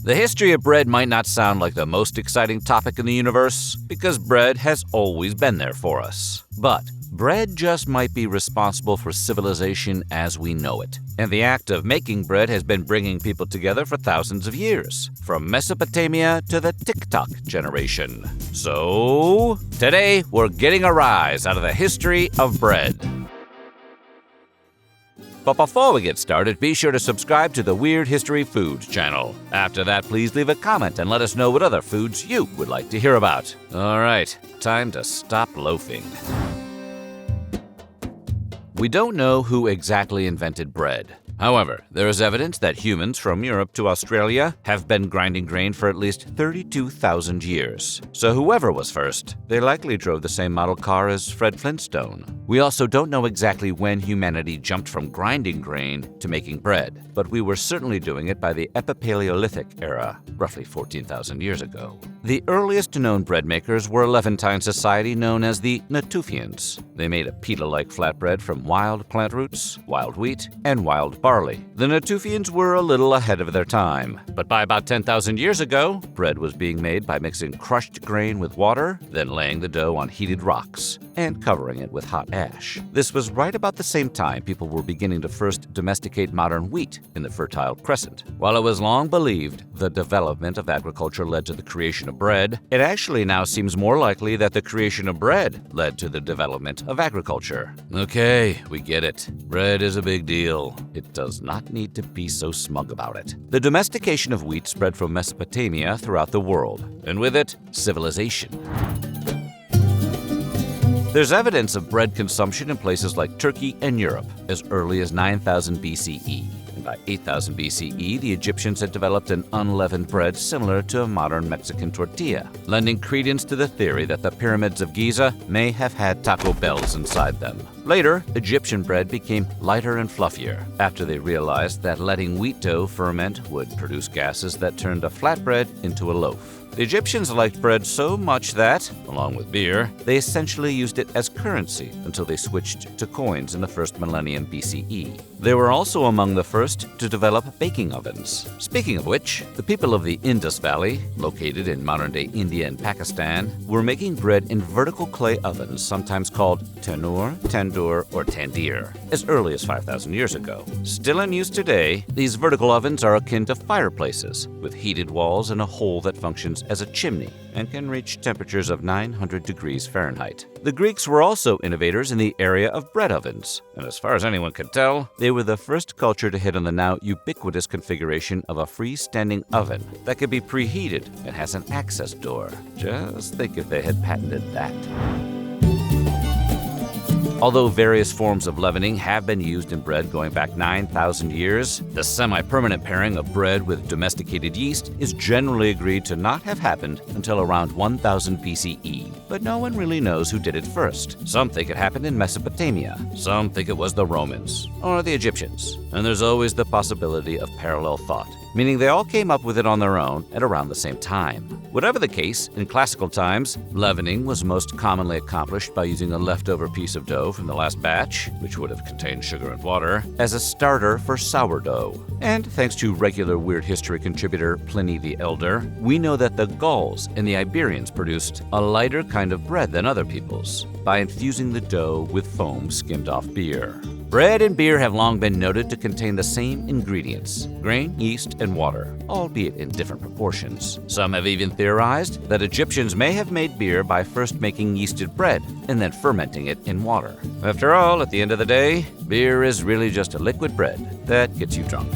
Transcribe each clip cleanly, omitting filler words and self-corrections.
The history of bread might not sound like the most exciting topic in the universe, because bread has always been there for us. But bread just might be responsible for civilization as we know it. And the act of making bread has been bringing people together for thousands of years, from Mesopotamia to the TikTok generation. So, today we're getting a rise out of the history of bread. But before we get started, be sure to subscribe to the Weird History Foods channel. After that, please leave a comment and let us know what other foods you would like to hear about. All right, time to stop loafing. We don't know who exactly invented bread. However, there is evidence that humans from Europe to Australia have been grinding grain for at least 32,000 years. So whoever was first, they likely drove the same model car as Fred Flintstone. We also don't know exactly when humanity jumped from grinding grain to making bread, but we were certainly doing it by the Epipaleolithic era, roughly 14,000 years ago. The earliest known bread makers were a Levantine society known as the Natufians. They made a pita-like flatbread from wild plant roots, wild wheat, and wild barley. The Natufians were a little ahead of their time, but by about 10,000 years ago, bread was being made by mixing crushed grain with water, then laying the dough on heated rocks, and covering it with hot ash. This was right about the same time people were beginning to first domesticate modern wheat in the Fertile Crescent. While it was long believed the development of agriculture led to the creation of bread, it actually now seems more likely that the creation of bread led to the development of agriculture. Okay, we get it. Bread is a big deal. It does not need to be so smug about it. The domestication of wheat spread from Mesopotamia throughout the world, and with it, civilization. There's evidence of bread consumption in places like Turkey and Europe as early as 9000 BCE. And by 8000 BCE, the Egyptians had developed an unleavened bread similar to a modern Mexican tortilla, lending credence to the theory that the pyramids of Giza may have had Taco Bells inside them. Later, Egyptian bread became lighter and fluffier after they realized that letting wheat dough ferment would produce gases that turned a flatbread into a loaf. The Egyptians liked bread so much that, along with beer, they essentially used it as currency until they switched to coins in the first millennium BCE. They were also among the first to develop baking ovens. Speaking of which, the people of the Indus Valley, located in modern-day India and Pakistan, were making bread in vertical clay ovens, sometimes called tanur, tandoor, or tandir, as early as 5,000 years ago. Still in use today, these vertical ovens are akin to fireplaces, with heated walls and a hole that functions as a chimney and can reach temperatures of 900 degrees Fahrenheit. The Greeks were also innovators in the area of bread ovens, and as far as anyone could tell, they were the first culture to hit on the now ubiquitous configuration of a freestanding oven that could be preheated and has an access door. Just think if they had patented that. Although various forms of leavening have been used in bread going back 9,000 years, the semi-permanent pairing of bread with domesticated yeast is generally agreed to not have happened until around 1000 BCE. But no one really knows who did it first. Some think it happened in Mesopotamia, some think it was the Romans or the Egyptians, and there's always the possibility of parallel thought, meaning they all came up with it on their own at around the same time. Whatever the case, in classical times, leavening was most commonly accomplished by using a leftover piece of dough from the last batch, which would have contained sugar and water, as a starter for sourdough. And thanks to regular Weird History contributor Pliny the Elder, we know that the Gauls and the Iberians produced a lighter kind of bread than other people's by infusing the dough with foam skimmed off beer. Bread and beer have long been noted to contain the same ingredients: grain, yeast, and water, albeit in different proportions. Some have even theorized that Egyptians may have made beer by first making yeasted bread and then fermenting it in water. After all, at the end of the day, beer is really just a liquid bread that gets you drunk.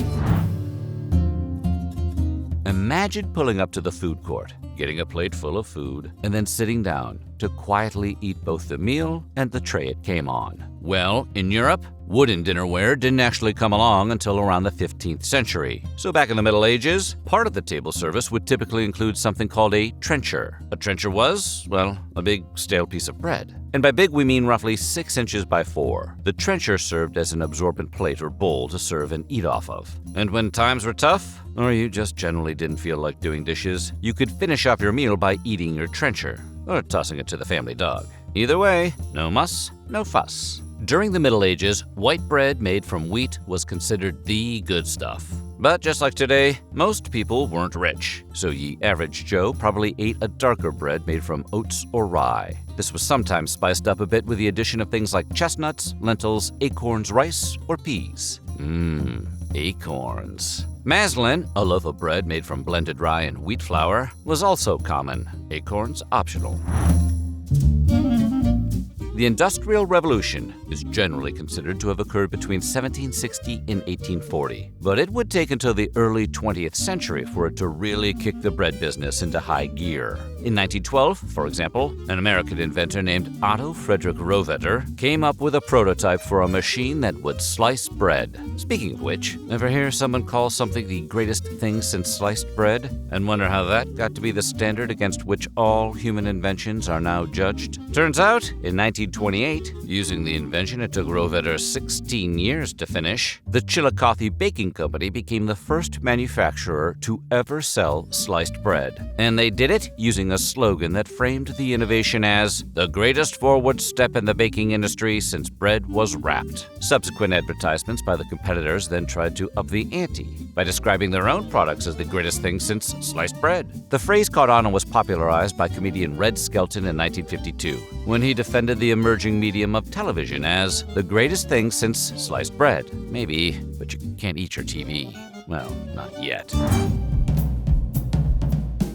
Imagine pulling up to the food court, getting a plate full of food, and then sitting down to quietly eat both the meal and the tray it came on. Well, in Europe, wooden dinnerware didn't actually come along until around the 15th century. So back in the Middle Ages, part of the table service would typically include something called a trencher. A trencher was, well, a big stale piece of bread. And by big, we mean roughly 6 inches by 4. The trencher served as an absorbent plate or bowl to serve and eat off of. And when times were tough, or you just generally didn't feel like doing dishes, you could finish off your meal by eating your trencher, or tossing it to the family dog. Either way, no muss, no fuss. During the Middle Ages, white bread made from wheat was considered the good stuff. But just like today, most people weren't rich, so ye average Joe probably ate a darker bread made from oats or rye. This was sometimes spiced up a bit with the addition of things like chestnuts, lentils, acorns, rice, or peas. Acorns. Maslin, a loaf of bread made from blended rye and wheat flour, was also common. Acorns optional. The Industrial Revolution is generally considered to have occurred between 1760 and 1840, but it would take until the early 20th century for it to really kick the bread business into high gear. In 1912, for example, an American inventor named Otto Frederick Rohvetter came up with a prototype for a machine that would slice bread. Speaking of which, ever hear someone call something the greatest thing since sliced bread, and wonder how that got to be the standard against which all human inventions are now judged? Turns out, in 1928, using the invention it took Rohvetter 16 years to finish, the Chillicothe Baking Company became the first manufacturer to ever sell sliced bread. And they did it using a slogan that framed the innovation as the greatest forward step in the baking industry since bread was wrapped. Subsequent advertisements by the competitors then tried to up the ante by describing their own products as the greatest thing since sliced bread. The phrase caught on and was popularized by comedian Red Skelton in 1952, when he defended the emerging medium of television as the greatest thing since sliced bread. Maybe, but you can't eat your TV. Well, not yet.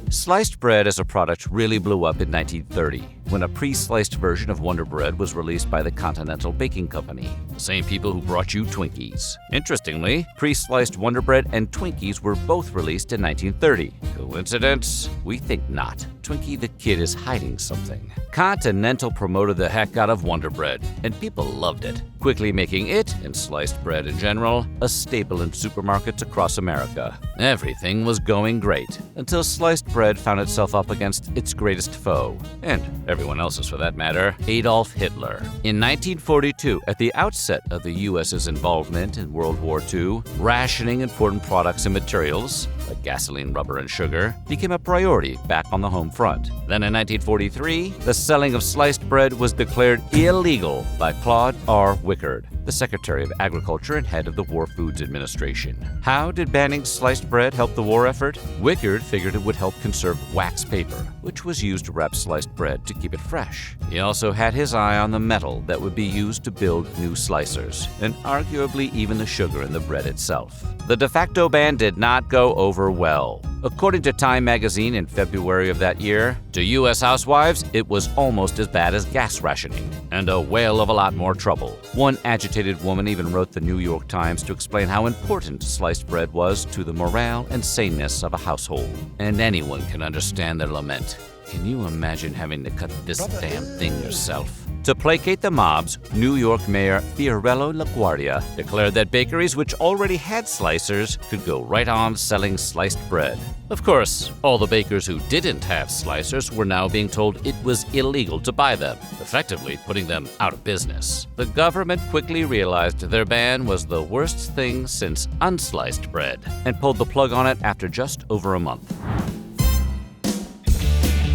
Sliced bread as a product really blew up in 1930, when a pre-sliced version of Wonder Bread was released by the Continental Baking Company, the same people who brought you Twinkies. Interestingly, pre-sliced Wonder Bread and Twinkies were both released in 1930. Coincidence? We think not. Twinkie the Kid is hiding something. Continental promoted the heck out of Wonder Bread, and people loved it, quickly making it, and sliced bread in general, a staple in supermarkets across America. Everything was going great, until sliced bread found itself up against its greatest foe, and everyone else's for that matter, Adolf Hitler. In 1942, at the outset of the U.S.'s involvement in World War II, rationing important products and materials, like gasoline, rubber, and sugar, became a priority back on the home front. Then in 1943, the selling of sliced bread was declared illegal by Claude R. Wickard, the Secretary of Agriculture and head of the War Foods Administration. How did banning sliced bread help the war effort? Wickard figured it would help conserve wax paper, which was used to wrap sliced bread to keep it fresh. He also had his eye on the metal that would be used to build new slicers, and arguably even the sugar in the bread itself. The de facto ban did not go over well. According to Time magazine in February of that year, to U.S. housewives, it was almost as bad as gas rationing, and a whale of a lot more trouble. One agitated woman even wrote the New York Times to explain how important sliced bread was to the morale and saneness of a household. And anyone can understand their lament. Can you imagine having to cut this damn thing yourself? To placate the mobs, New York Mayor Fiorello LaGuardia declared that bakeries which already had slicers could go right on selling sliced bread. Of course, all the bakers who didn't have slicers were now being told it was illegal to buy them, effectively putting them out of business. The government quickly realized their ban was the worst thing since unsliced bread, and pulled the plug on it after just over a month.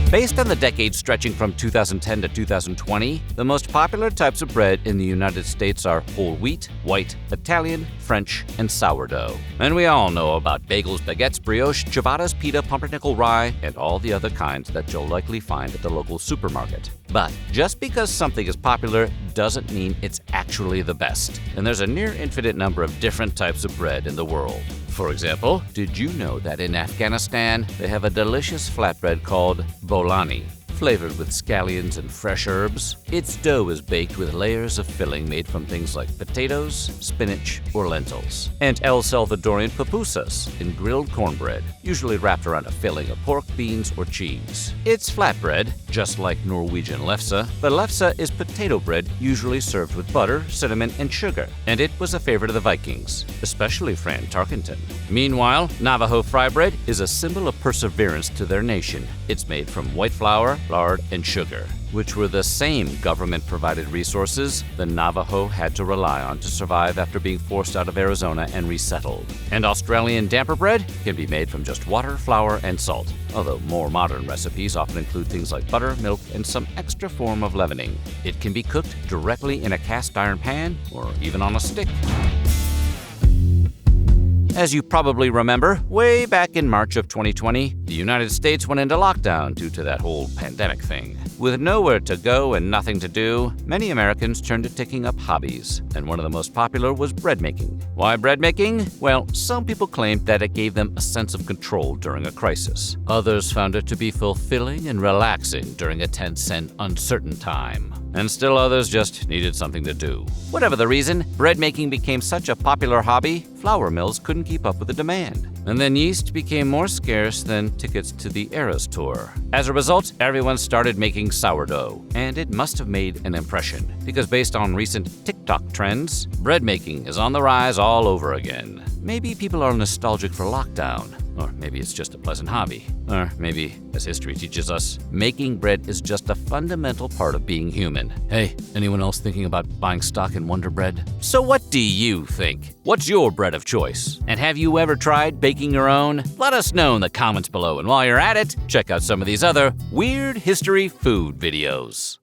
Based on the decades stretching from 2010 to 2020, the most popular types of bread in the United States are whole wheat, white, Italian, French, and sourdough. And we all know about bagels, baguettes, brioche, ciabattas, pita, pumpernickel rye, and all the other kinds that you'll likely find at the local supermarket. But just because something is popular doesn't mean it's actually the best. And there's a near infinite number of different types of bread in the world. For example, did you know that in Afghanistan, they have a delicious flatbread called bolani, flavored with scallions and fresh herbs? Its dough is baked with layers of filling made from things like potatoes, spinach, or lentils. And El Salvadorian pupusas in grilled cornbread, usually wrapped around a filling of pork, beans, or cheese. It's flatbread, just like Norwegian lefse, but lefse is potato bread usually served with butter, cinnamon, and sugar, and it was a favorite of the Vikings, especially Fran Tarkenton. Meanwhile, Navajo fry bread is a symbol of perseverance to their nation. It's made from white flour, lard, and sugar, which were the same government-provided resources the Navajo had to rely on to survive after being forced out of Arizona and resettled. And Australian damper bread can be made from just water, flour, and salt, although more modern recipes often include things like butter, milk, and some extra form of leavening. It can be cooked directly in a cast iron pan or even on a stick. As you probably remember, way back in March of 2020, the United States went into lockdown due to that whole pandemic thing. With nowhere to go and nothing to do, many Americans turned to taking up hobbies, and one of the most popular was bread making. Why bread making? Well, some people claimed that it gave them a sense of control during a crisis. Others found it to be fulfilling and relaxing during a tense and uncertain time. And still others just needed something to do. Whatever the reason, bread making became such a popular hobby, flour mills couldn't keep up with the demand. And then yeast became more scarce than tickets to the Eras Tour. As a result, everyone started making sourdough, and it must have made an impression, because based on recent TikTok trends, bread making is on the rise all over again. Maybe people are nostalgic for lockdown, or maybe it's just a pleasant hobby. Or maybe, as history teaches us, making bread is just a fundamental part of being human. Hey, anyone else thinking about buying stock in Wonder Bread? So what do you think? What's your bread of choice? And have you ever tried baking your own? Let us know in the comments below, and while you're at it, check out some of these other weird history food videos.